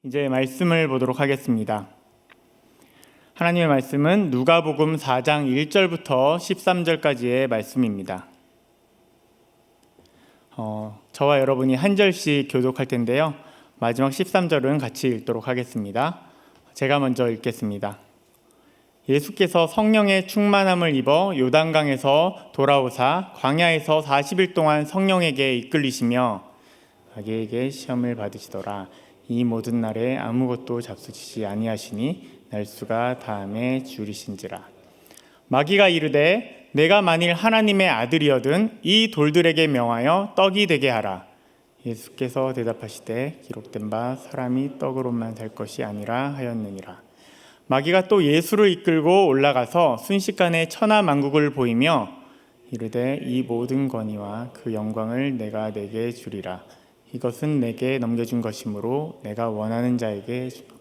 이제 말씀을 보도록 하겠습니다. 하나님의 말씀은 누가복음 4장 1절부터 13절까지의 말씀입니다. 저와 여러분이 한 절씩 교독할 텐데요. 마지막 13절은 같이 읽도록 하겠습니다. 제가 먼저 읽겠습니다. 예수께서 성령의 충만함을 입어 요단강에서 돌아오사 광야에서 40일 동안 성령에게 이끌리시며 자기에게 시험을 받으시더라. 이 모든 날에 아무것도 잡수시지 아니하시니 날수가 다함에 줄이신지라. 마귀가 이르되 내가 만일 하나님의 아들이어든 이 돌들에게 명하여 떡이 되게 하라. 예수께서 대답하시되 기록된 바 사람이 떡으로만 살 것이 아니라 하였느니라. 마귀가 또 예수를 이끌고 올라가서 순식간에 천하 만국을 보이며 이르되 이 모든 권위와 그 영광을 내가 내게 주리라. 이것은 내게 넘겨준 것이므로 내가 원하는 자에게 주노라.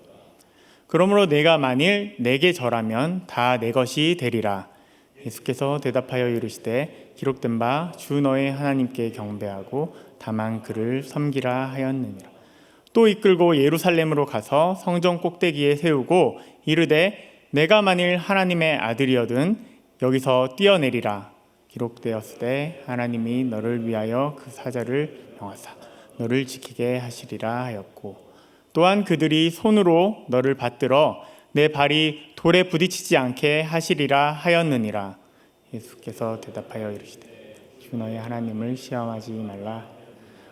그러므로 내가 만일 내게 절하면 다 내 것이 되리라. 예수께서 대답하여 이르시되 기록된 바 주 너의 하나님께 경배하고 다만 그를 섬기라 하였느니라. 또 이끌고 예루살렘으로 가서 성전 꼭대기에 세우고 이르되 내가 만일 하나님의 아들이어든 여기서 뛰어내리라. 기록되었으되 하나님이 너를 위하여 그 사자를 명하사 너를 지키게 하시리라 하였고 또한 그들이 손으로 너를 받들어 내 발이 돌에 부딪히지 않게 하시리라 하였느니라. 예수께서 대답하여 이르시되 주 너의 하나님을 시험하지 말라.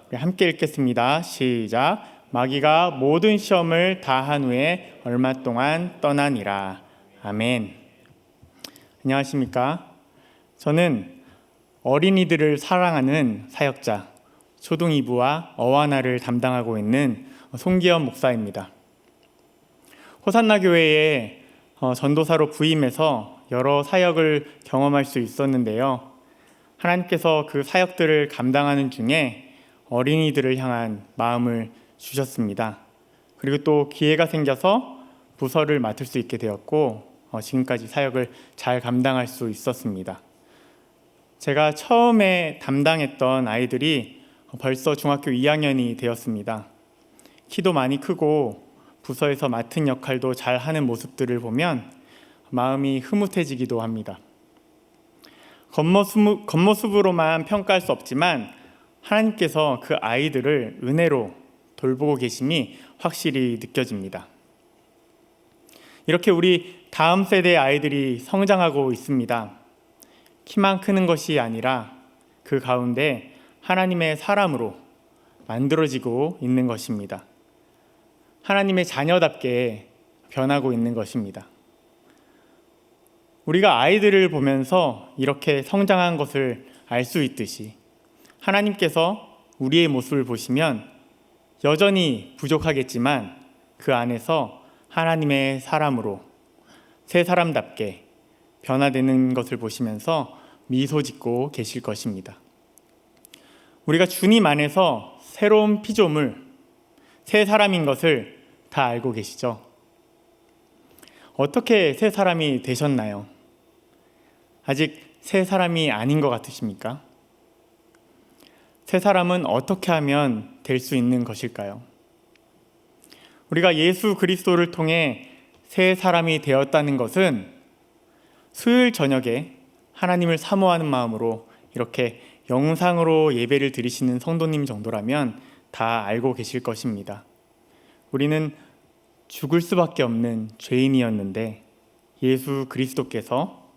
우리 함께 읽겠습니다. 시작. 마귀가 모든 시험을 다 한 후에 얼마 동안 떠나니라. 아멘. 안녕하십니까? 저는 어린이들을 사랑하는 사역자 초등 2부와 어와나를 담당하고 있는 송기현 목사입니다. 호산나 교회에 전도사로 부임해서 여러 사역을 경험할 수 있었는데요. 하나님께서 그 사역들을 감당하는 중에 어린이들을 향한 마음을 주셨습니다. 그리고 또 기회가 생겨서 부서를 맡을 수 있게 되었고 지금까지 사역을 잘 감당할 수 있었습니다. 제가 처음에 담당했던 아이들이 벌써 중학교 2학년이 되었습니다. 키도 많이 크고 부서에서 맡은 역할도 잘 하는 모습들을 보면 마음이 흐뭇해지기도 합니다. 겉모습으로만 평가할 수 없지만 하나님께서 그 아이들을 은혜로 돌보고 계심이 확실히 느껴집니다. 이렇게 우리 다음 세대의 아이들이 성장하고 있습니다. 키만 크는 것이 아니라 그 가운데 하나님의 사람으로 만들어지고 있는 것입니다. 하나님의 자녀답게 변하고 있는 것입니다. 우리가 아이들을 보면서 이렇게 성장한 것을 알 수 있듯이 하나님께서 우리의 모습을 보시면 여전히 부족하겠지만 그 안에서 하나님의 사람으로 새 사람답게 변화되는 것을 보시면서 미소 짓고 계실 것입니다. 우리가 주님 안에서 새로운 피조물, 새 사람인 것을 다 알고 계시죠? 어떻게 새 사람이 되셨나요? 아직 새 사람이 아닌 것 같으십니까? 새 사람은 어떻게 하면 될 수 있는 것일까요? 우리가 예수 그리스도를 통해 새 사람이 되었다는 것은 수요일 저녁에 하나님을 사모하는 마음으로 이렇게 영상으로 예배를 드리시는 성도님 정도라면 다 알고 계실 것입니다. 우리는 죽을 수밖에 없는 죄인이었는데 예수 그리스도께서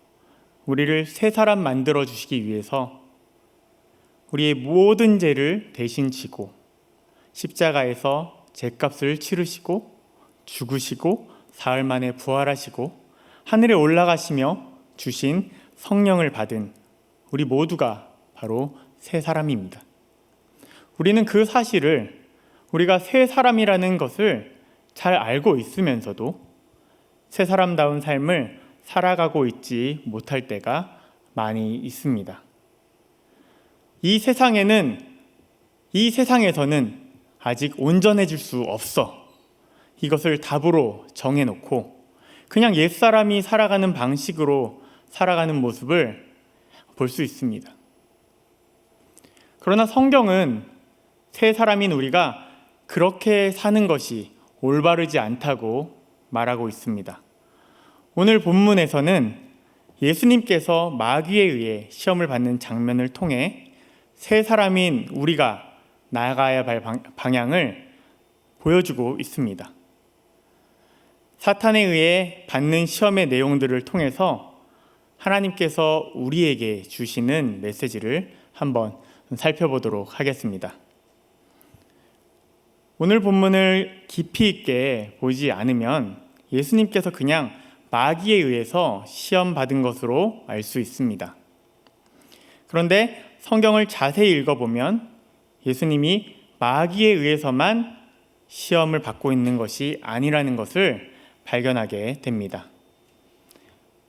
우리를 새 사람 만들어 주시기 위해서 우리의 모든 죄를 대신 지고 십자가에서 죄값을 치르시고 죽으시고 사흘 만에 부활하시고 하늘에 올라가시며 주신 성령을 받은 우리 모두가 바로 새 사람입니다. 우리는 그 사실을 우리가 새 사람이라는 것을 잘 알고 있으면서도 새 사람다운 삶을 살아가고 있지 못할 때가 많이 있습니다. 이 세상에서는 아직 온전해질 수 없어. 이것을 답으로 정해놓고 그냥 옛사람이 살아가는 방식으로 살아가는 모습을 볼 수 있습니다. 그러나 성경은 새 사람인 우리가 그렇게 사는 것이 올바르지 않다고 말하고 있습니다. 오늘 본문에서는 예수님께서 마귀에 의해 시험을 받는 장면을 통해 세 사람인 우리가 나아가야 할 방향을 보여주고 있습니다. 사탄에 의해 받는 시험의 내용들을 통해서 하나님께서 우리에게 주시는 메시지를 한번 살펴보도록 하겠습니다. 오늘 본문을 깊이 있게 보지 않으면 예수님께서 그냥 마귀에 의해서 시험 받은 것으로 알 수 있습니다. 그런데 성경을 자세히 읽어보면 예수님이 마귀에 의해서만 시험을 받고 있는 것이 아니라는 것을 발견하게 됩니다.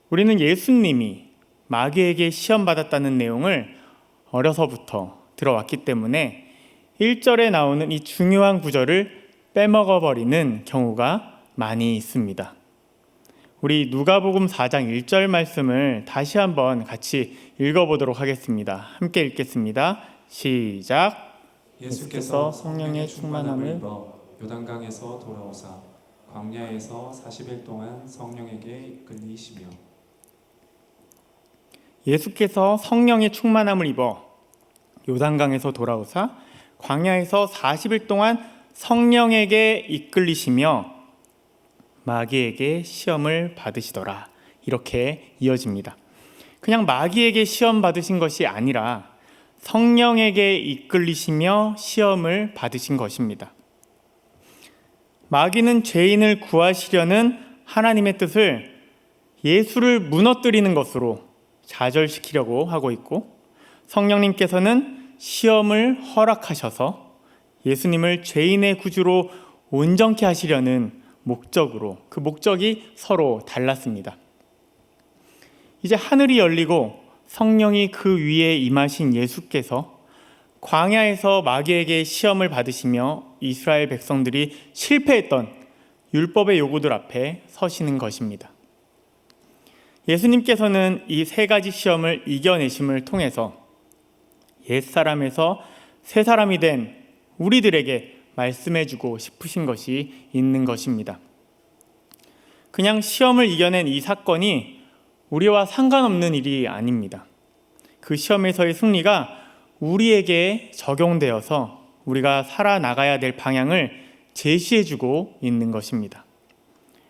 우리는 예수님이 마귀에게 시험받았다는 내용을 어려서부터 들어왔기 때문에 1절에 나오는 이 중요한 구절을 빼먹어버리는 경우가 많이 있습니다. 우리 누가복음 4장 1절 말씀을 다시 한번 같이 읽어보도록 하겠습니다. 함께 읽겠습니다. 시작. 예수께서 성령의 충만함을 입어 요단강에서 돌아오사 광야에서 40일 동안 성령에게 이끌리시며. 예수께서 성령의 충만함을 입어 요단강에서 돌아오사 광야에서 40일 동안 성령에게 이끌리시며 마귀에게 시험을 받으시더라. 이렇게 이어집니다. 그냥 마귀에게 시험 받으신 것이 아니라 성령에게 이끌리시며 시험을 받으신 것입니다. 마귀는 죄인을 구하시려는 하나님의 뜻을 예수를 무너뜨리는 것으로 좌절시키려고 하고 있고, 성령님께서는 시험을 허락하셔서 예수님을 죄인의 구주로 온전케 하시려는 목적으로, 그 목적이 서로 달랐습니다. 이제 하늘이 열리고 성령이 그 위에 임하신 예수께서 광야에서 마귀에게 시험을 받으시며 이스라엘 백성들이 실패했던 율법의 요구들 앞에 서시는 것입니다. 예수님께서는 이 세 가지 시험을 이겨내심을 통해서 옛사람에서 새 사람이 된 우리들에게 말씀해주고 싶으신 것이 있는 것입니다. 그냥 시험을 이겨낸 이 사건이 우리와 상관없는 일이 아닙니다. 그 시험에서의 승리가 우리에게 적용되어서 우리가 살아나가야 될 방향을 제시해주고 있는 것입니다.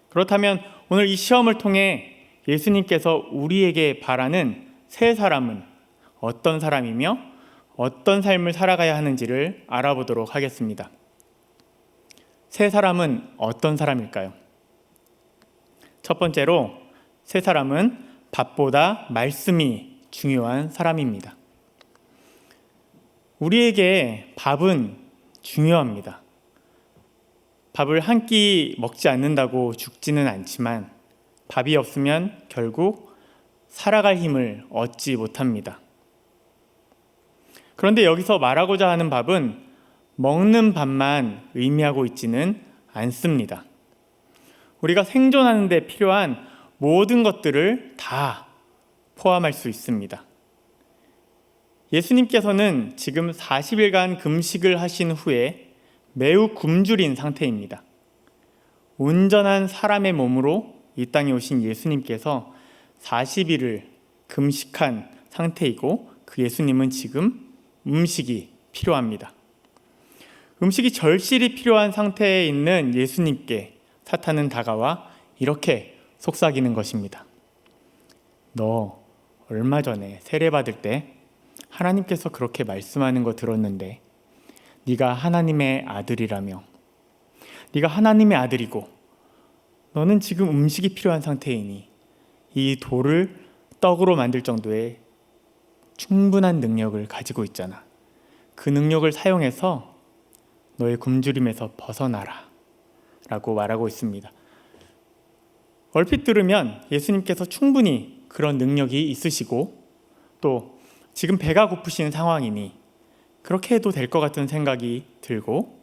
그렇다면 오늘 이 시험을 통해 예수님께서 우리에게 바라는 새 사람은 어떤 사람이며 어떤 삶을 살아가야 하는지를 알아보도록 하겠습니다. 새 사람은 어떤 사람일까요? 첫 번째로, 새 사람은 밥보다 말씀이 중요한 사람입니다. 우리에게 밥은 중요합니다. 밥을 한 끼 먹지 않는다고 죽지는 않지만 밥이 없으면 결국 살아갈 힘을 얻지 못합니다. 그런데 여기서 말하고자 하는 밥은 먹는 밥만 의미하고 있지는 않습니다. 우리가 생존하는 데 필요한 모든 것들을 다 포함할 수 있습니다. 예수님께서는 지금 40일간 금식을 하신 후에 매우 굶주린 상태입니다. 온전한 사람의 몸으로 이 땅에 오신 예수님께서 40일을 금식한 상태이고, 그 예수님은 지금 음식이 필요합니다. 음식이 절실히 필요한 상태에 있는 예수님께 사탄은 다가와 이렇게 속삭이는 것입니다. 너 얼마 전에 세례받을 때 하나님께서 그렇게 말씀하는 거 들었는데 네가 하나님의 아들이라며, 네가 하나님의 아들이고 너는 지금 음식이 필요한 상태이니 이 돌을 떡으로 만들 정도의 충분한 능력을 가지고 있잖아. 그 능력을 사용해서 너의 굶주림에서 벗어나라 라고 말하고 있습니다. 얼핏 들으면 예수님께서 충분히 그런 능력이 있으시고 또 지금 배가 고프신 상황이니 그렇게 해도 될 것 같은 생각이 들고,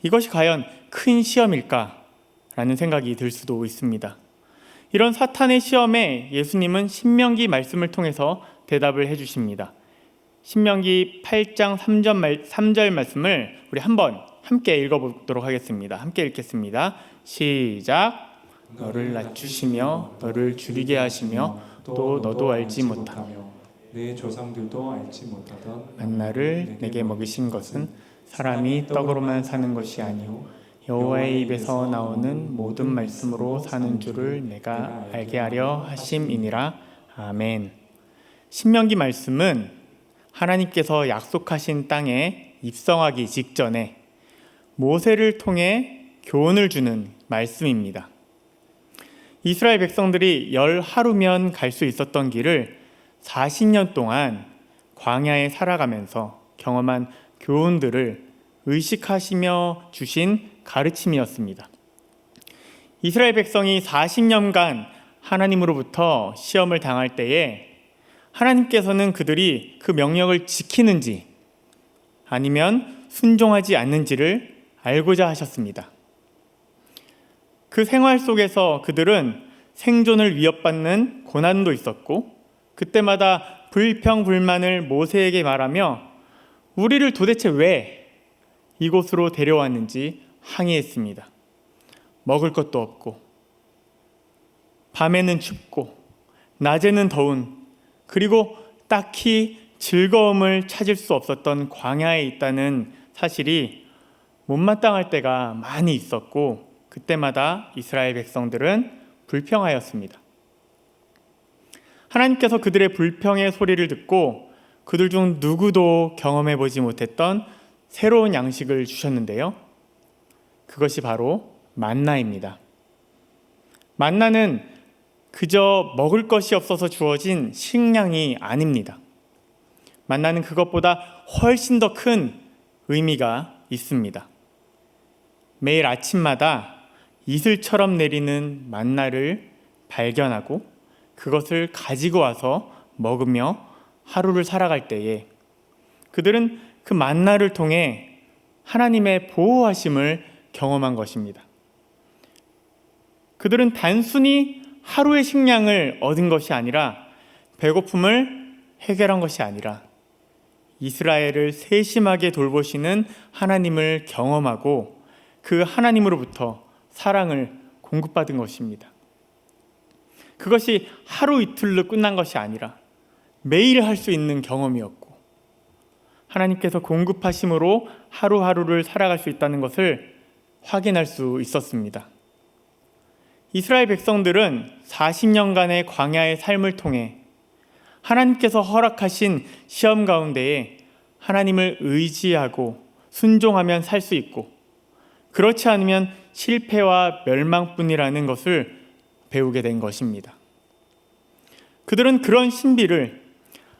이것이 과연 큰 시험일까? 라는 생각이 들 수도 있습니다. 이런 사탄의 시험에 예수님은 신명기 말씀을 통해서 대답을 해주십니다. 신명기 8장 3절 말씀을 우리 한번 함께 읽어보도록 하겠습니다. 함께 읽겠습니다. 시작. 너를 낮추시며 너를 줄이게 하시며 또 너도 알지 못하며 내 조상들도 알지 못하던 만나를 내게 먹이신 것은 사람이 떡으로만 사는 것이 아니오 여호와의 입에서 나오는 모든 말씀으로 사는 줄을 내가 알게 하려 하심이니라. 아멘. 신명기 말씀은 하나님께서 약속하신 땅에 입성하기 직전에 모세를 통해 교훈을 주는 말씀입니다. 이스라엘 백성들이 10하루면 갈 수 있었던 길을 40년 동안 광야에 살아가면서 경험한 교훈들을 의식하시며 주신 가르침이었습니다. 이스라엘 백성이 40년간 하나님으로부터 시험을 당할 때에 하나님께서는 그들이 그 명령을 지키는지 아니면 순종하지 않는지를 알고자 하셨습니다. 그 생활 속에서 그들은 생존을 위협받는 고난도 있었고 그때마다 불평불만을 모세에게 말하며 우리를 도대체 왜 이곳으로 데려왔는지 항의했습니다. 먹을 것도 없고 밤에는 춥고 낮에는 더운 그리고 딱히 즐거움을 찾을 수 없었던 광야에 있다는 사실이 못마땅할 때가 많이 있었고 그때마다 이스라엘 백성들은 불평하였습니다. 하나님께서 그들의 불평의 소리를 듣고 그들 중 누구도 경험해 보지 못했던 새로운 양식을 주셨는데요. 그것이 바로 만나입니다. 만나는 그저 먹을 것이 없어서 주어진 식량이 아닙니다. 만나는 그것보다 훨씬 더 큰 의미가 있습니다. 매일 아침마다 이슬처럼 내리는 만나를 발견하고 그것을 가지고 와서 먹으며 하루를 살아갈 때에 그들은 그 만나를 통해 하나님의 보호하심을 경험한 것입니다. 그들은 단순히 하루의 식량을 얻은 것이 아니라 배고픔을 해결한 것이 아니라 이스라엘을 세심하게 돌보시는 하나님을 경험하고 그 하나님으로부터 사랑을 공급받은 것입니다. 그것이 하루 이틀로 끝난 것이 아니라 매일 할 수 있는 경험이었고 하나님께서 공급하심으로 하루하루를 살아갈 수 있다는 것을 확인할 수 있었습니다. 이스라엘 백성들은 40년간의 광야의 삶을 통해 하나님께서 허락하신 시험 가운데에 하나님을 의지하고 순종하면 살 수 있고 그렇지 않으면 실패와 멸망뿐이라는 것을 배우게 된 것입니다. 그들은 그런 신비를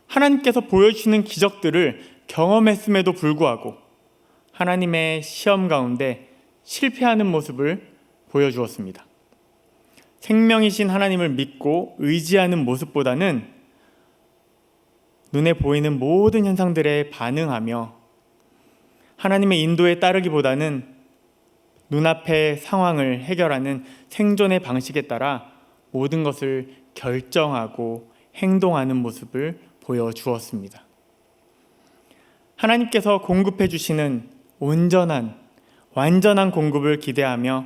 하나님께서 보여주시는 기적들을 경험했음에도 불구하고 하나님의 시험 가운데 실패하는 모습을 보여주었습니다. 생명이신 하나님을 믿고 의지하는 모습보다는 눈에 보이는 모든 현상들에 반응하며 하나님의 인도에 따르기보다는 눈앞의 상황을 해결하는 생존의 방식에 따라 모든 것을 결정하고 행동하는 모습을 보여주었습니다. 하나님께서 공급해 주시는 온전한, 완전한 공급을 기대하며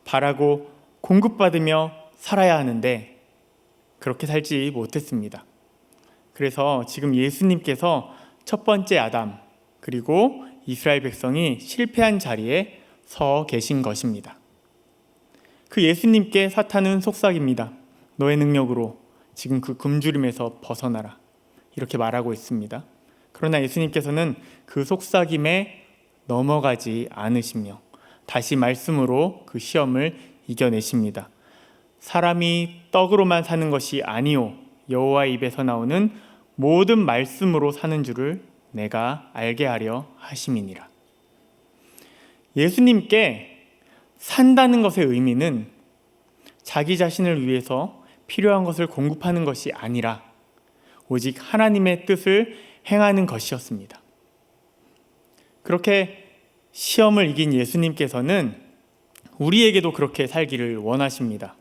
바라고 공급받으며 살아야 하는데 그렇게 살지 못했습니다. 그래서 지금 예수님께서 첫 번째 아담 그리고 이스라엘 백성이 실패한 자리에 서 계신 것입니다. 그 예수님께 사탄은 속삭입니다. 너의 능력으로 지금 그 금주림에서 벗어나라. 이렇게 말하고 있습니다. 그러나 예수님께서는 그 속삭임에 넘어가지 않으시며 다시 말씀으로 그 시험을 이겨내십니다. 사람이 떡으로만 사는 것이 아니오 여호와의 입에서 나오는 모든 말씀으로 사는 줄을 내가 알게 하려 하심이니라. 예수님께 산다는 것의 의미는 자기 자신을 위해서 필요한 것을 공급하는 것이 아니라 오직 하나님의 뜻을 행하는 것이었습니다. 그렇게 시험을 이긴 예수님께서는 우리에게도 그렇게 살기를 원하십니다.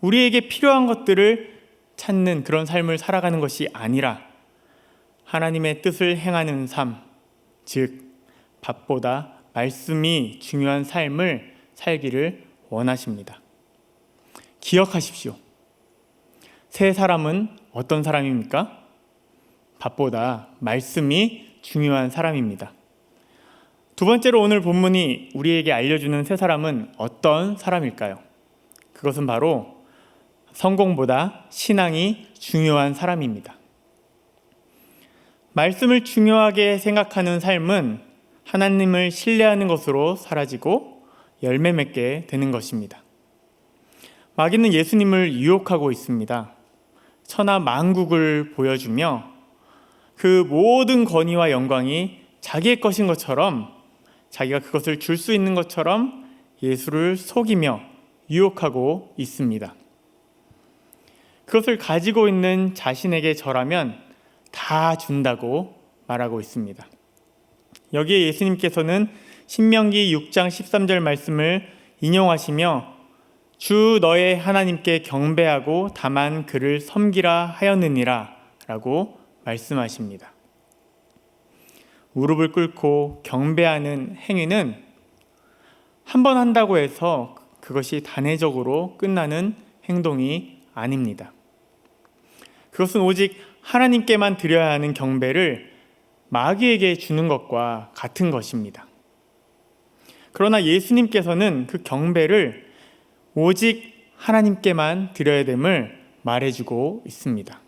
우리에게 필요한 것들을 찾는 그런 삶을 살아가는 것이 아니라 하나님의 뜻을 행하는 삶, 즉 밥보다 말씀이 중요한 삶을 살기를 원하십니다. 기억하십시오. 새 사람은 어떤 사람입니까? 밥보다 말씀이 중요한 사람입니다. 두 번째로 오늘 본문이 우리에게 알려주는 새 사람은 어떤 사람일까요? 그것은 바로 성공보다 신앙이 중요한 사람입니다. 말씀을 중요하게 생각하는 삶은 하나님을 신뢰하는 것으로 사라지고 열매 맺게 되는 것입니다. 마귀는 예수님을 유혹하고 있습니다. 천하 만국을 보여주며 그 모든 권위와 영광이 자기의 것인 것처럼, 자기가 그것을 줄 수 있는 것처럼 예수를 속이며 유혹하고 있습니다. 그것을 가지고 있는 자신에게 절하면 다 준다고 말하고 있습니다. 여기에 예수님께서는 신명기 6장 13절 말씀을 인용하시며 주 너의 하나님께 경배하고 다만 그를 섬기라 하였느니라 라고 말씀하십니다. 무릎을 꿇고 경배하는 행위는 한 번 한다고 해서 그것이 단회적으로 끝나는 행동이 아닙니다. 그것은 오직 하나님께만 드려야 하는 경배를 마귀에게 주는 것과 같은 것입니다. 그러나 예수님께서는 그 경배를 오직 하나님께만 드려야 됨을 말해주고 있습니다.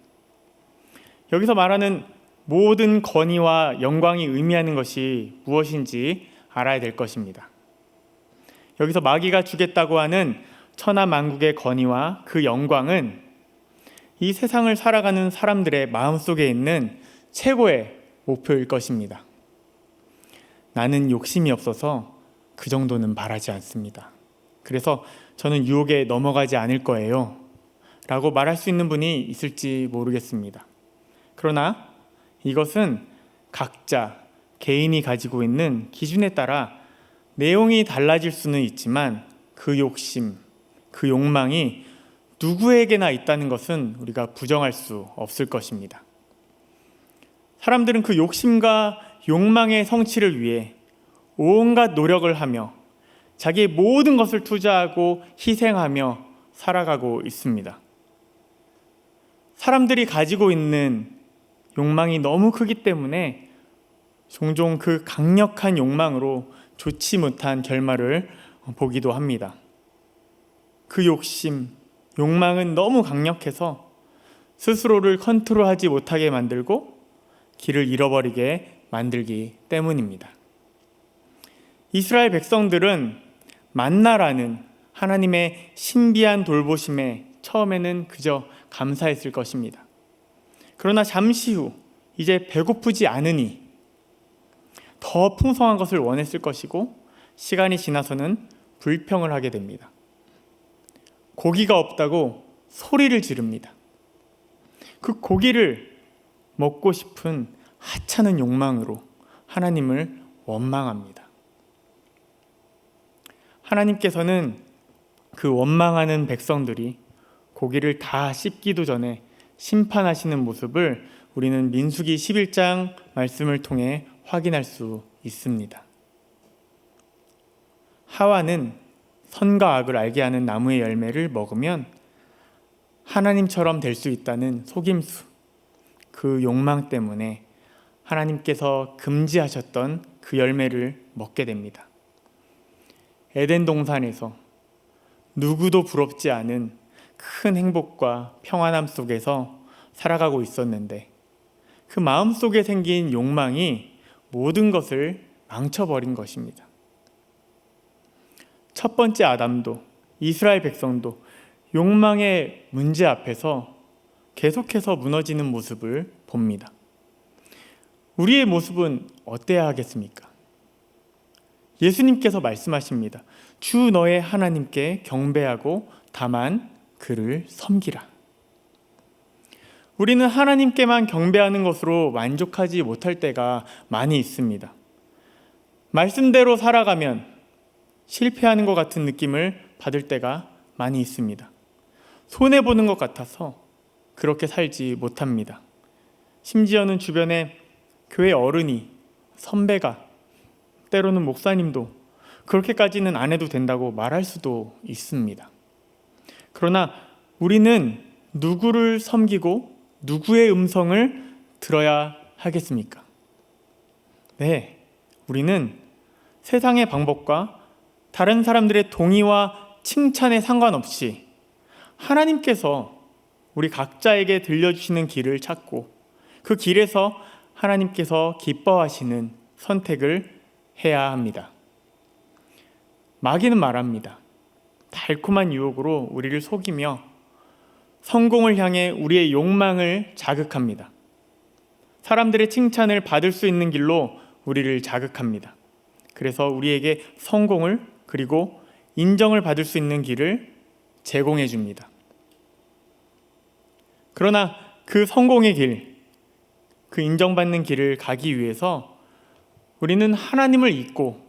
여기서 말하는 모든 권위와 영광이 의미하는 것이 무엇인지 알아야 될 것입니다. 여기서 마귀가 주겠다고 하는 천하 만국의 권위와 그 영광은 이 세상을 살아가는 사람들의 마음속에 있는 최고의 목표일 것입니다. 나는 욕심이 없어서 그 정도는 바라지 않습니다. 그래서 저는 유혹에 넘어가지 않을 거예요 라고 말할 수 있는 분이 있을지 모르겠습니다. 그러나 이것은 각자 개인이 가지고 있는 기준에 따라 내용이 달라질 수는 있지만 그 욕심, 그 욕망이 누구에게나 있다는 것은 우리가 부정할 수 없을 것입니다. 사람들은 그 욕심과 욕망의 성취를 위해 온갖 노력을 하며 자기의 모든 것을 투자하고 희생하며 살아가고 있습니다. 사람들이 가지고 있는 욕망이 너무 크기 때문에 종종 그 강력한 욕망으로 좋지 못한 결말을 보기도 합니다. 그 욕심, 욕망은 너무 강력해서 스스로를 컨트롤하지 못하게 만들고 길을 잃어버리게 만들기 때문입니다. 이스라엘 백성들은 만나라는 하나님의 신비한 돌보심에 처음에는 그저 감사했을 것입니다. 그러나 잠시 후 이제 배고프지 않으니 더 풍성한 것을 원했을 것이고 시간이 지나서는 불평을 하게 됩니다. 고기가 없다고 소리를 지릅니다. 그 고기를 먹고 싶은 하찮은 욕망으로 하나님을 원망합니다. 하나님께서는 그 원망하는 백성들이 고기를 다 씹기도 전에 심판하시는 모습을 우리는 민수기 11장 말씀을 통해 확인할 수 있습니다. 하와는 선과 악을 알게 하는 나무의 열매를 먹으면 하나님처럼 될 수 있다는 속임수, 그 욕망 때문에 하나님께서 금지하셨던 그 열매를 먹게 됩니다. 에덴 동산에서 누구도 부럽지 않은 큰 행복과 평안함 속에서 살아가고 있었는데 그 마음속에 생긴 욕망이 모든 것을 망쳐버린 것입니다. 첫 번째 아담도 이스라엘 백성도 욕망의 문제 앞에서 계속해서 무너지는 모습을 봅니다. 우리의 모습은 어때야 하겠습니까? 예수님께서 말씀하십니다. 주 너의 하나님께 경배하고 다만 그를 섬기라. 우리는 하나님께만 경배하는 것으로 만족하지 못할 때가 많이 있습니다. 말씀대로 살아가면 실패하는 것 같은 느낌을 받을 때가 많이 있습니다. 손해보는 것 같아서 그렇게 살지 못합니다. 심지어는 주변에 교회 어른이, 선배가 때로는 목사님도 그렇게까지는 안 해도 된다고 말할 수도 있습니다. 그러나 우리는 누구를 섬기고 누구의 음성을 들어야 하겠습니까? 네, 우리는 세상의 방법과 다른 사람들의 동의와 칭찬에 상관없이 하나님께서 우리 각자에게 들려주시는 길을 찾고 그 길에서 하나님께서 기뻐하시는 선택을 해야 합니다. 마귀는 말합니다. 달콤한 유혹으로 우리를 속이며 성공을 향해 우리의 욕망을 자극합니다. 사람들의 칭찬을 받을 수 있는 길로 우리를 자극합니다. 그래서 우리에게 성공을 그리고 인정을 받을 수 있는 길을 제공해 줍니다. 그러나 그 성공의 길, 그 인정받는 길을 가기 위해서 우리는 하나님을 잊고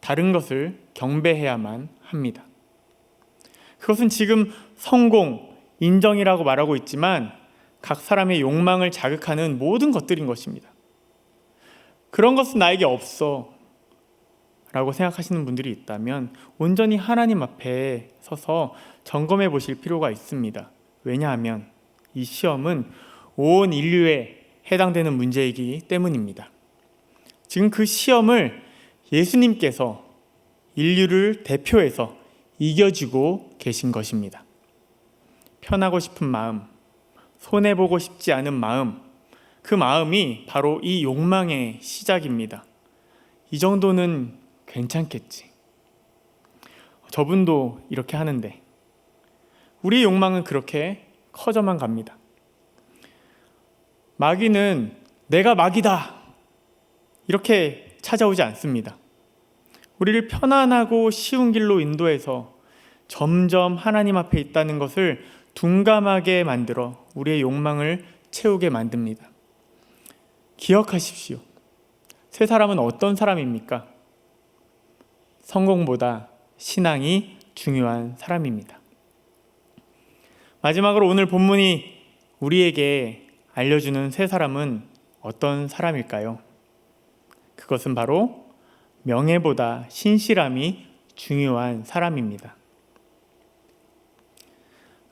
다른 것을 경배해야만 합니다. 그것은 지금 성공, 인정이라고 말하고 있지만 각 사람의 욕망을 자극하는 모든 것들인 것입니다. 그런 것은 나에게 없어 라고 생각하시는 분들이 있다면 온전히 하나님 앞에 서서 점검해 보실 필요가 있습니다. 왜냐하면 이 시험은 온 인류에 해당되는 문제이기 때문입니다. 지금 그 시험을 예수님께서 인류를 대표해서 이겨주고 계신 것입니다. 편하고 싶은 마음, 손해보고 싶지 않은 마음, 그 마음이 바로 이 욕망의 시작입니다. 이 정도는 괜찮겠지. 저분도 이렇게 하는데 우리의 욕망은 그렇게 커져만 갑니다. 마귀는 내가 마귀다 이렇게 찾아오지 않습니다. 우리를 편안하고 쉬운 길로 인도해서 점점 하나님 앞에 있다는 것을 둔감하게 만들어 우리의 욕망을 채우게 만듭니다. 기억하십시오. 세 사람은 어떤 사람입니까? 성공보다 신앙이 중요한 사람입니다. 마지막으로 오늘 본문이 우리에게 알려주는 세 사람은 어떤 사람일까요? 그것은 바로 명예보다 신실함이 중요한 사람입니다.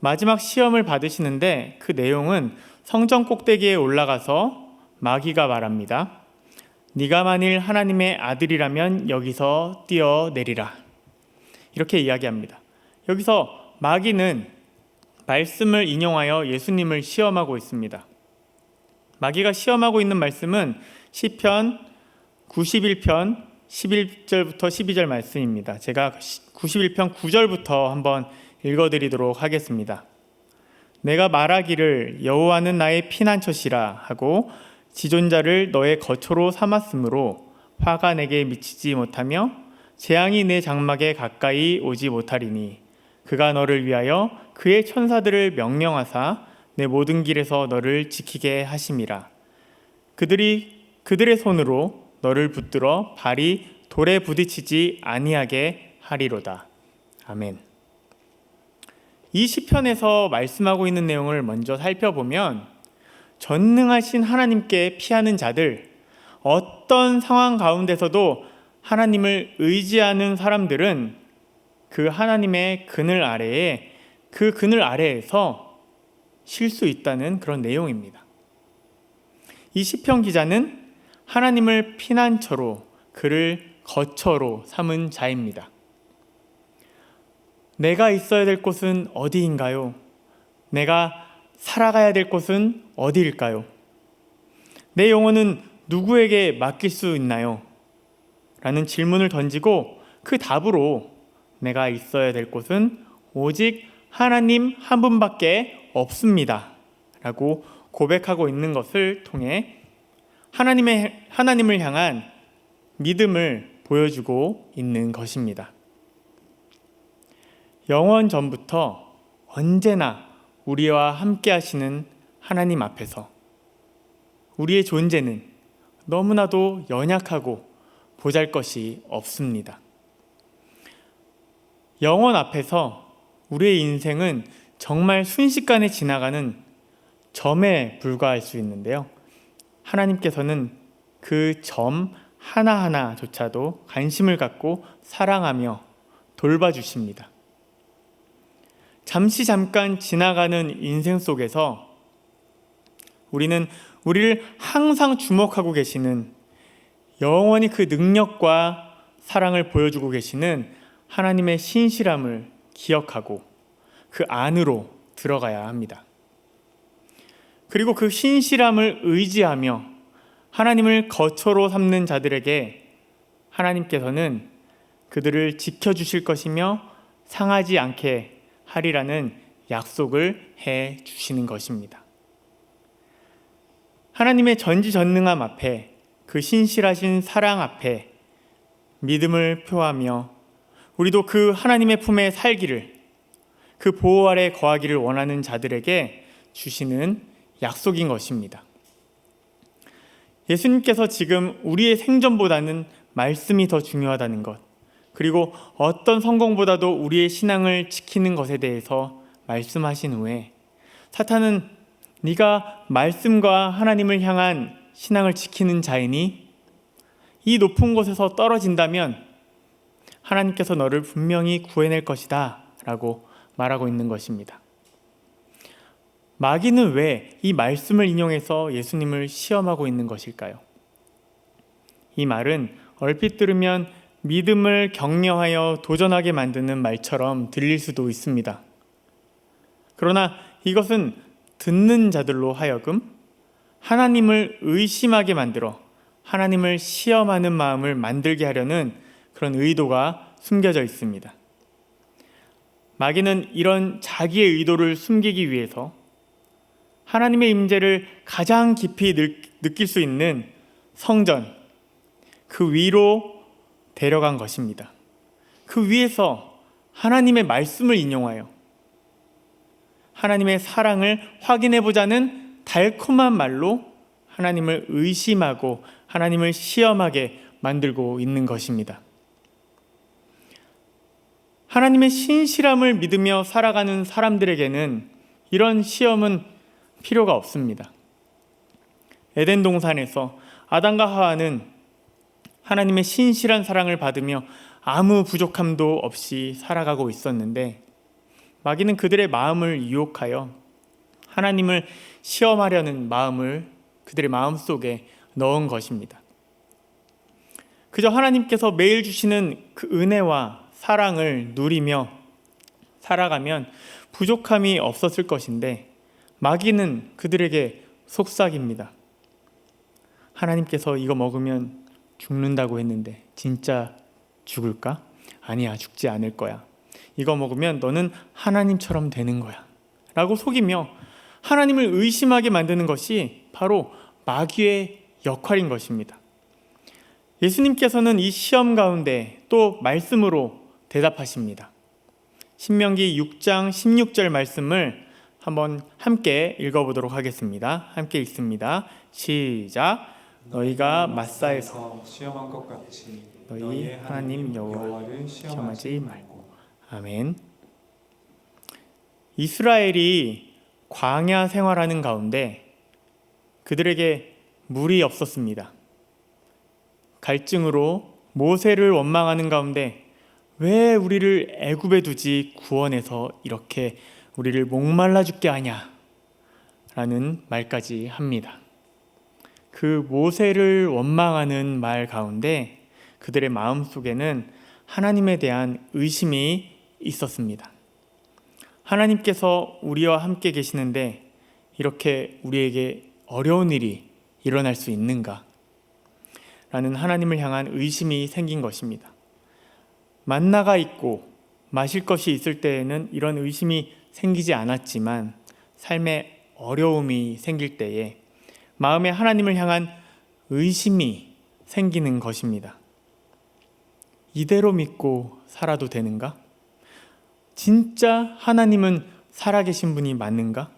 마지막 시험을 받으시는데 그 내용은 성전 꼭대기에 올라가서 마귀가 말합니다. 네가 만일 하나님의 아들이라면 여기서 뛰어내리라. 이렇게 이야기합니다. 여기서 마귀는 말씀을 인용하여 예수님을 시험하고 있습니다. 마귀가 시험하고 있는 말씀은 시편 91편 11절부터 12절 말씀입니다. 제가 91편 9절부터 한번 읽어드리도록 하겠습니다. 내가 말하기를 여호와는 나의 피난처시라 하고 지존자를 너의 거처로 삼았으므로 화가 내게 미치지 못하며 재앙이 내 장막에 가까이 오지 못하리니 그가 너를 위하여 그의 천사들을 명령하사 내 모든 길에서 너를 지키게 하심이라. 그들의 손으로 너를 붙들어 발이 돌에 부딪히지 아니하게 하리로다. 아멘. 이 시편에서 말씀하고 있는 내용을 먼저 살펴보면 전능하신 하나님께 피하는 자들, 어떤 상황 가운데서도 하나님을 의지하는 사람들은 그 하나님의 그늘 아래에 그 그늘 아래에서 쉴 수 있다는 그런 내용입니다. 이 시편 기자는 하나님을 피난처로 그를 거처로 삼은 자입니다. 내가 있어야 될 곳은 어디인가요? 내가 살아가야 될 곳은 어디일까요? 내 영혼은 누구에게 맡길 수 있나요? 라는 질문을 던지고 그 답으로 내가 있어야 될 곳은 오직 하나님 한 분밖에 없습니다. 라고 고백하고 있는 것을 통해 하나님을 향한 믿음을 보여주고 있는 것입니다. 영원 전부터 언제나 우리와 함께 하시는 하나님 앞에서 우리의 존재는 너무나도 연약하고 보잘것이 없습니다. 영원 앞에서 우리의 인생은 정말 순식간에 지나가는 점에 불과할 수 있는데요. 하나님께서는 그 점 하나하나조차도 관심을 갖고 사랑하며 돌봐주십니다. 잠깐 지나가는 인생 속에서 우리는 우리를 항상 주목하고 계시는, 영원히 그 능력과 사랑을 보여주고 계시는 하나님의 신실함을 기억하고 그 안으로 들어가야 합니다. 그리고 그 신실함을 의지하며 하나님을 거처로 삼는 자들에게 하나님께서는 그들을 지켜주실 것이며 상하지 않게 하리라는 약속을 해 주시는 것입니다. 하나님의 전지전능함 앞에, 그 신실하신 사랑 앞에 믿음을 표하며 우리도 그 하나님의 품에 살기를, 그 보호 아래 거하기를 원하는 자들에게 주시는 약속인 것입니다. 예수님께서 지금 우리의 생존보다는 말씀이 더 중요하다는 것, 그리고 어떤 성공보다도 우리의 신앙을 지키는 것에 대해서 말씀하신 후에 사탄은 네가 말씀과 하나님을 향한 신앙을 지키는 자이니 이 높은 곳에서 떨어진다면 하나님께서 너를 분명히 구해낼 것이다 라고 말하고 있는 것입니다. 마귀는 왜 이 말씀을 인용해서 예수님을 시험하고 있는 것일까요? 이 말은 얼핏 들으면 믿음을 격려하여 도전하게 만드는 말처럼 들릴 수도 있습니다. 그러나 이것은 듣는 자들로 하여금 하나님을 의심하게 만들어 하나님을 시험하는 마음을 만들게 하려는 그런 의도가 숨겨져 있습니다. 마귀는 이런 자기의 의도를 숨기기 위해서 하나님의 임재를 가장 깊이 느낄 수 있는 성전, 그 위로 데려간 것입니다. 그 위에서 하나님의 말씀을 인용하여 하나님의 사랑을 확인해 보자는 달콤한 말로 하나님을 의심하고 하나님을 시험하게 만들고 있는 것입니다. 하나님의 신실함을 믿으며 살아가는 사람들에게는 이런 시험은 필요가 없습니다. 에덴 동산에서 아담과 하와는 하나님의 신실한 사랑을 받으며 아무 부족함도 없이 살아가고 있었는데 마귀는 그들의 마음을 유혹하여 하나님을 시험하려는 마음을 그들의 마음속에 넣은 것입니다. 그저 하나님께서 매일 주시는 그 은혜와 사랑을 누리며 살아가면 부족함이 없었을 것인데 마귀는 그들에게 속삭입니다. 하나님께서 이거 먹으면 죽는다고 했는데 진짜 죽을까? 아니야, 죽지 않을 거야. 이거 먹으면 너는 하나님처럼 되는 거야 라고 속이며 하나님을 의심하게 만드는 것이 바로 마귀의 역할인 것입니다. 예수님께서는 이 시험 가운데 또 말씀으로 대답하십니다. 신명기 6장 16절 말씀을 한번 함께 읽어보도록 하겠습니다. 함께 읽습니다. 시작. 너희가 마사에서 시험한 것 같이 너희 하나님 여호와를 시험하지 말고. 아멘. 이스라엘이 광야 생활하는 가운데 그들에게 물이 없었습니다. 갈증으로 모세를 원망하는 가운데 왜 우리를 애굽에 두지 구원해서 이렇게 우리를 목말라 죽게 하냐 라는 말까지 합니다. 그 모세를 원망하는 말 가운데 그들의 마음속에는 하나님에 대한 의심이 있었습니다. 하나님께서 우리와 함께 계시는데 이렇게 우리에게 어려운 일이 일어날 수 있는가? 라는 하나님을 향한 의심이 생긴 것입니다. 만나가 있고 마실 것이 있을 때에는 이런 의심이 생기지 않았지만 삶에 어려움이 생길 때에 마음에 하나님을 향한 의심이 생기는 것입니다. 이대로 믿고 살아도 되는가? 진짜 하나님은 살아계신 분이 맞는가?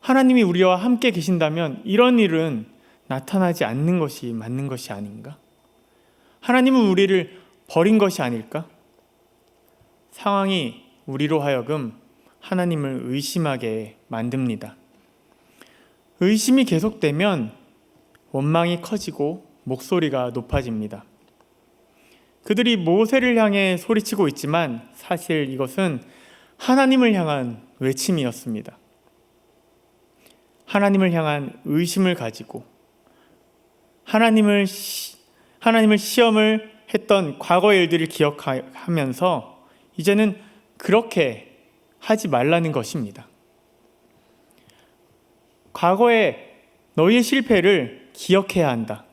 하나님이 우리와 함께 계신다면 이런 일은 나타나지 않는 것이 맞는 것이 아닌가? 하나님은 우리를 버린 것이 아닐까? 상황이 우리로 하여금 하나님을 의심하게 만듭니다. 의심이 계속되면 원망이 커지고 목소리가 높아집니다. 그들이 모세를 향해 소리치고 있지만 사실 이것은 하나님을 향한 외침이었습니다. 하나님을 향한 의심을 가지고 하나님을 시험을 했던 과거의 일들을 기억하면서 이제는 그렇게 하지 말라는 것입니다. 과거의 너희의 실패를 기억해야 한다.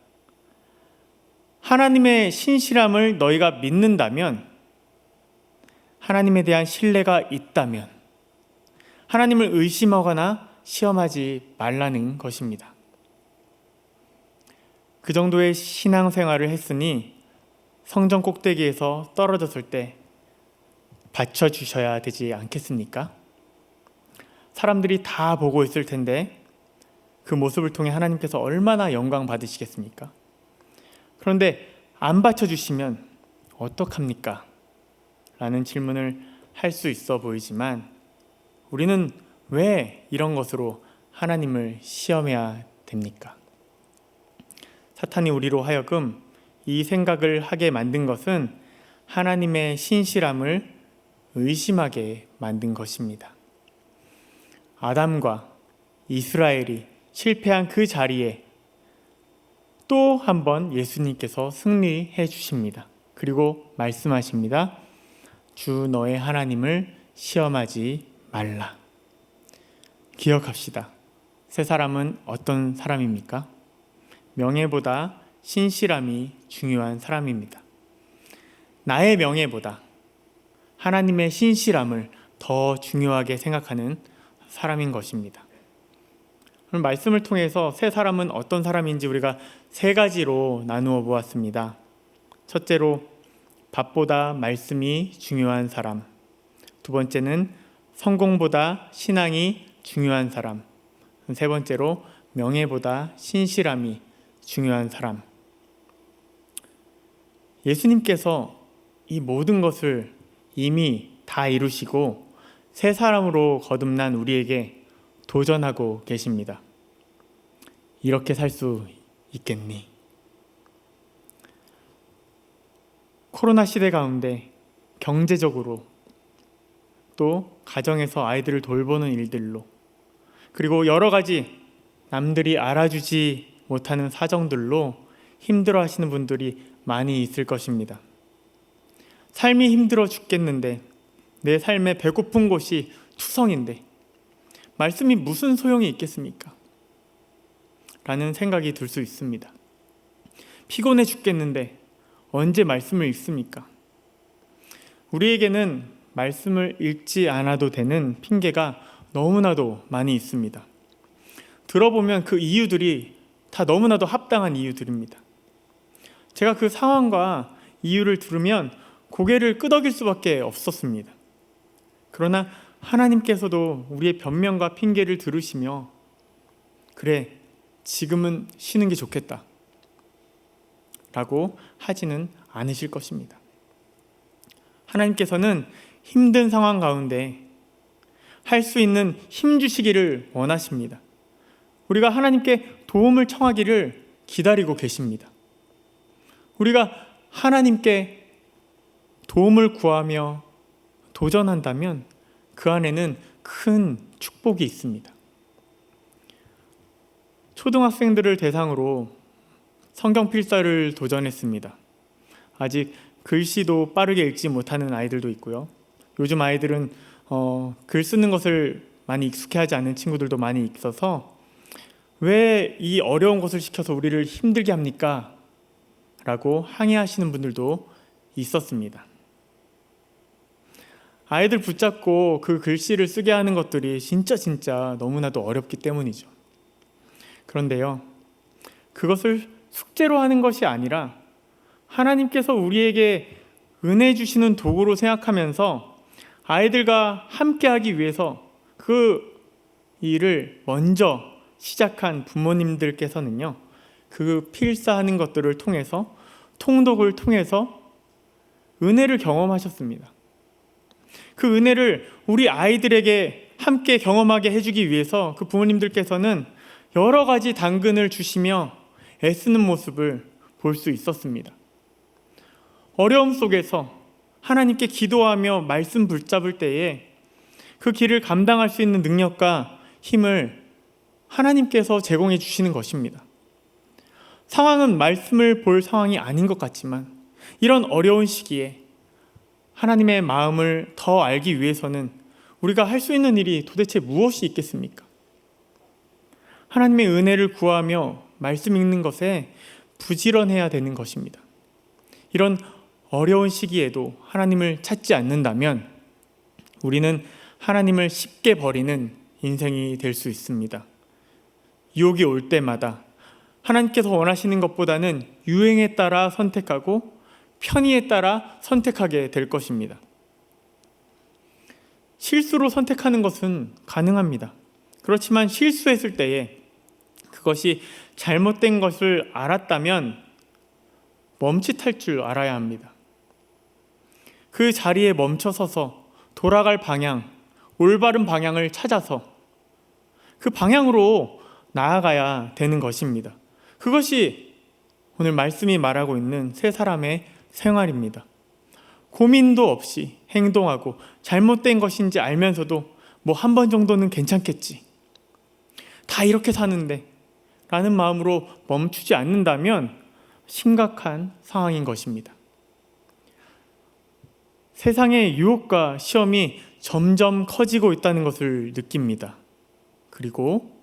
하나님의 신실함을 너희가 믿는다면, 하나님에 대한 신뢰가 있다면 하나님을 의심하거나 시험하지 말라는 것입니다. 그 정도의 신앙생활을 했으니 성전 꼭대기에서 떨어졌을 때 받쳐주셔야 되지 않겠습니까? 사람들이 다 보고 있을 텐데 그 모습을 통해 하나님께서 얼마나 영광 받으시겠습니까? 그런데 안 받쳐주시면 어떡합니까? 라는 질문을 할 수 있어 보이지만 우리는 왜 이런 것으로 하나님을 시험해야 됩니까? 사탄이 우리로 하여금 이 생각을 하게 만든 것은 하나님의 신실함을 의심하게 만든 것입니다. 아담과 이스라엘이 실패한 그 자리에 또 한 번 예수님께서 승리해 주십니다. 그리고 말씀하십니다. 주 너의 하나님을 시험하지 말라. 기억합시다. 세 사람은 어떤 사람입니까? 명예보다 신실함이 중요한 사람입니다. 나의 명예보다 하나님의 신실함을 더 중요하게 생각하는 사람인 것입니다. 그럼 말씀을 통해서 세 사람은 어떤 사람인지 우리가 세 가지로 나누어 보았습니다. 첫째로 밥보다 말씀이 중요한 사람, 두 번째는 성공보다 신앙이 중요한 사람, 세 번째로 명예보다 신실함이 중요한 사람. 예수님께서 이 모든 것을 이미 다 이루시고 세 사람으로 거듭난 우리에게 도전하고 계십니다. 이렇게 살 수 있겠니? 코로나 시대 가운데 경제적으로 또 가정에서 아이들을 돌보는 일들로 그리고 여러 가지 남들이 알아주지 못하는 사정들로 힘들어 하시는 분들이 많이 있을 것입니다. 삶이 힘들어 죽겠는데 내 삶에 배고픈 곳이 투성인데 말씀이 무슨 소용이 있겠습니까? 라는 생각이 들 수 있습니다. 피곤해 죽겠는데 언제 말씀을 읽습니까? 우리에게는 말씀을 읽지 않아도 되는 핑계가 너무나도 많이 있습니다. 들어보면 그 이유들이 다 너무나도 합당한 이유들입니다. 제가 그 상황과 이유를 들으면 고개를 끄덕일 수밖에 없었습니다. 그러나 하나님께서도 우리의 변명과 핑계를 들으시며 그래, 지금은 쉬는 게 좋겠다 라고 하지는 않으실 것입니다. 하나님께서는 힘든 상황 가운데 할 수 있는 힘 주시기를 원하십니다. 우리가 하나님께 도움을 청하기를 기다리고 계십니다. 우리가 하나님께 도움을 구하며 도전한다면 그 안에는 큰 축복이 있습니다. 초등학생들을 대상으로 성경 필사를 도전했습니다. 아직 글씨도 빠르게 읽지 못하는 아이들도 있고요. 요즘 아이들은 글 쓰는 것을 많이 익숙해하지 않는 친구들도 많이 있어서 왜 이 어려운 것을 시켜서 우리를 힘들게 합니까? 라고 항의하시는 분들도 있었습니다. 아이들 붙잡고 그 글씨를 쓰게 하는 것들이 진짜 너무나도 어렵기 때문이죠. 그런데요, 그것을 숙제로 하는 것이 아니라 하나님께서 우리에게 은혜 주시는 도구로 생각하면서 아이들과 함께하기 위해서 그 일을 먼저 시작한 부모님들께서는요, 그 필사하는 것들을 통해서 통독을 통해서 은혜를 경험하셨습니다. 그 은혜를 우리 아이들에게 함께 경험하게 해주기 위해서 그 부모님들께서는 여러 가지 당근을 주시며 애쓰는 모습을 볼 수 있었습니다. 어려움 속에서 하나님께 기도하며 말씀 붙잡을 때에 그 길을 감당할 수 있는 능력과 힘을 하나님께서 제공해 주시는 것입니다. 상황은 말씀을 볼 상황이 아닌 것 같지만 이런 어려운 시기에 하나님의 마음을 더 알기 위해서는 우리가 할 수 있는 일이 도대체 무엇이 있겠습니까? 하나님의 은혜를 구하며 말씀 읽는 것에 부지런해야 되는 것입니다. 이런 어려운 시기에도 하나님을 찾지 않는다면 우리는 하나님을 쉽게 버리는 인생이 될 수 있습니다. 유혹이 올 때마다 하나님께서 원하시는 것보다는 유행에 따라 선택하고 편의에 따라 선택하게 될 것입니다. 실수로 선택하는 것은 가능합니다. 그렇지만 실수했을 때에 그것이 잘못된 것을 알았다면 멈칫할 줄 알아야 합니다. 그 자리에 멈춰서서 돌아갈 방향, 올바른 방향을 찾아서 그 방향으로 나아가야 되는 것입니다. 그것이 오늘 말씀이 말하고 있는 세 사람의 생활입니다. 고민도 없이 행동하고 잘못된 것인지 알면서도 뭐 한 번 정도는 괜찮겠지. 다 이렇게 사는데 라는 마음으로 멈추지 않는다면 심각한 상황인 것입니다. 세상의 유혹과 시험이 점점 커지고 있다는 것을 느낍니다. 그리고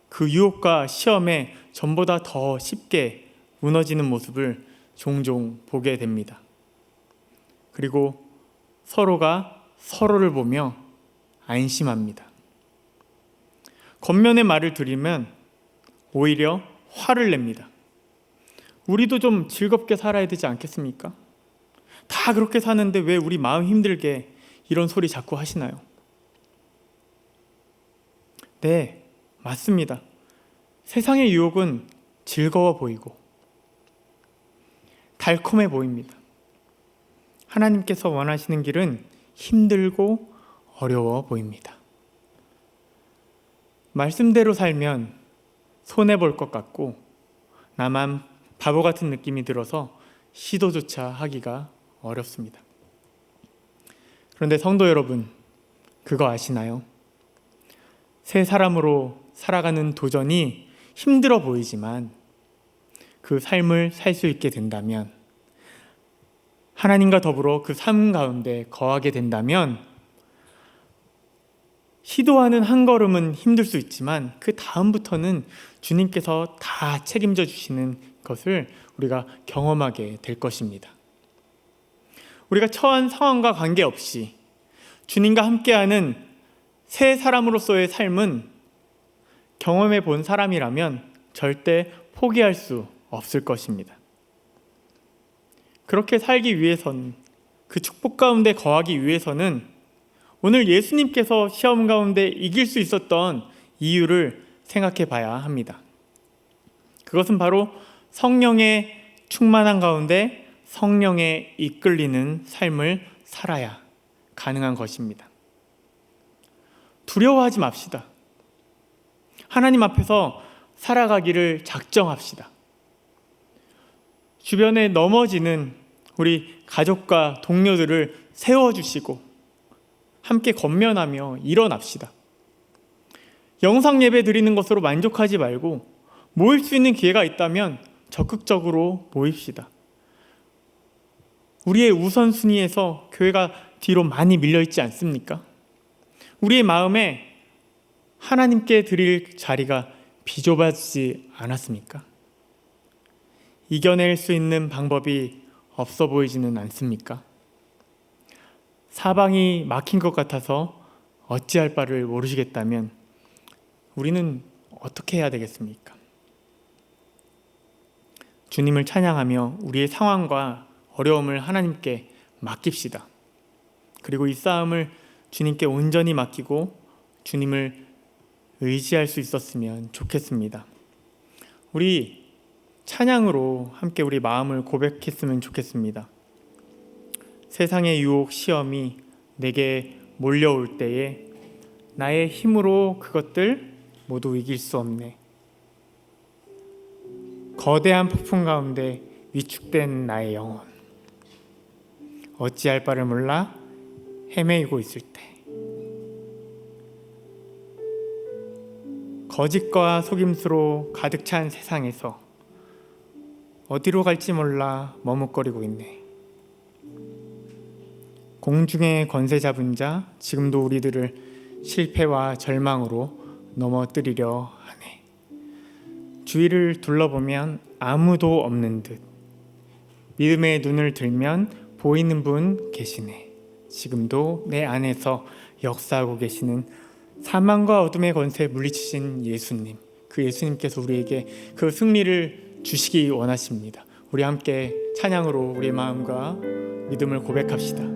그 유혹과 시험에 전보다 더 쉽게 무너지는 모습을 종종 보게 됩니다. 그리고 서로가 서로를 보며 안심합니다. 겉면의 말을 들으면 오히려 화를 냅니다. 우리도 좀 즐겁게 살아야 되지 않겠습니까? 다 그렇게 사는데 왜 우리 마음 힘들게 이런 소리 자꾸 하시나요? 네, 맞습니다. 세상의 유혹은 즐거워 보이고 달콤해 보입니다. 하나님께서 원하시는 길은 힘들고 어려워 보입니다. 말씀대로 살면 손해볼 것 같고 나만 바보 같은 느낌이 들어서 시도조차 하기가 어렵습니다. 그런데 성도 여러분, 그거 아시나요? 새 사람으로 살아가는 도전이 힘들어 보이지만 그 삶을 살 수 있게 된다면, 하나님과 더불어 그 삶 가운데 거하게 된다면 시도하는 한 걸음은 힘들 수 있지만 그 다음부터는 주님께서 다 책임져 주시는 것을 우리가 경험하게 될 것입니다. 우리가 처한 상황과 관계없이 주님과 함께하는 새 사람으로서의 삶은 경험해 본 사람이라면 절대 포기할 수 없을 것입니다. 그렇게 살기 위해서는, 그 축복 가운데 거하기 위해서는 오늘 예수님께서 시험 가운데 이길 수 있었던 이유를 생각해 봐야 합니다. 그것은 바로 성령의 충만한 가운데 성령에 이끌리는 삶을 살아야 가능한 것입니다. 두려워하지 맙시다. 하나님 앞에서 살아가기를 작정합시다. 주변에 넘어지는 우리 가족과 동료들을 세워주시고 함께 권면하며 일어납시다. 영상 예배 드리는 것으로 만족하지 말고 모일 수 있는 기회가 있다면 적극적으로 모입시다. 우리의 우선순위에서 교회가 뒤로 많이 밀려있지 않습니까? 우리의 마음에 하나님께 드릴 자리가 비좁아지지 않았습니까? 이겨낼 수 있는 방법이 없어 보이지는 않습니까? 사방이 막힌 것 같아서 어찌할 바를 모르시겠다면 우리는 어떻게 해야 되겠습니까? 주님을 찬양하며 우리의 상황과 어려움을 하나님께 맡깁시다. 그리고 이 싸움을 주님께 온전히 맡기고 주님을 의지할 수 있었으면 좋겠습니다. 우리 찬양으로 함께 우리 마음을 고백했으면 좋겠습니다. 세상의 유혹, 시험이 내게 몰려올 때에 나의 힘으로 그것들 모두 이길 수 없네. 거대한 폭풍 가운데 위축된 나의 영혼, 어찌할 바를 몰라 헤매이고 있을 때, 거짓과 속임수로 가득 찬 세상에서 어디로 갈지 몰라 머뭇거리고 있네. 공중의 권세 잡은 자, 지금도 우리들을 실패와 절망으로 넘어뜨리려 하네. 주위를 둘러보면 아무도 없는 듯, 믿음의 눈을 들면 보이는 분 계시네. 지금도 내 안에서 역사하고 계시는 사망과 어둠의 권세 물리치신 예수님, 그 예수님께서 우리에게 그 승리를 주시기 원하십니다. 우리 함께 찬양으로 우리의 마음과 믿음을 고백합시다.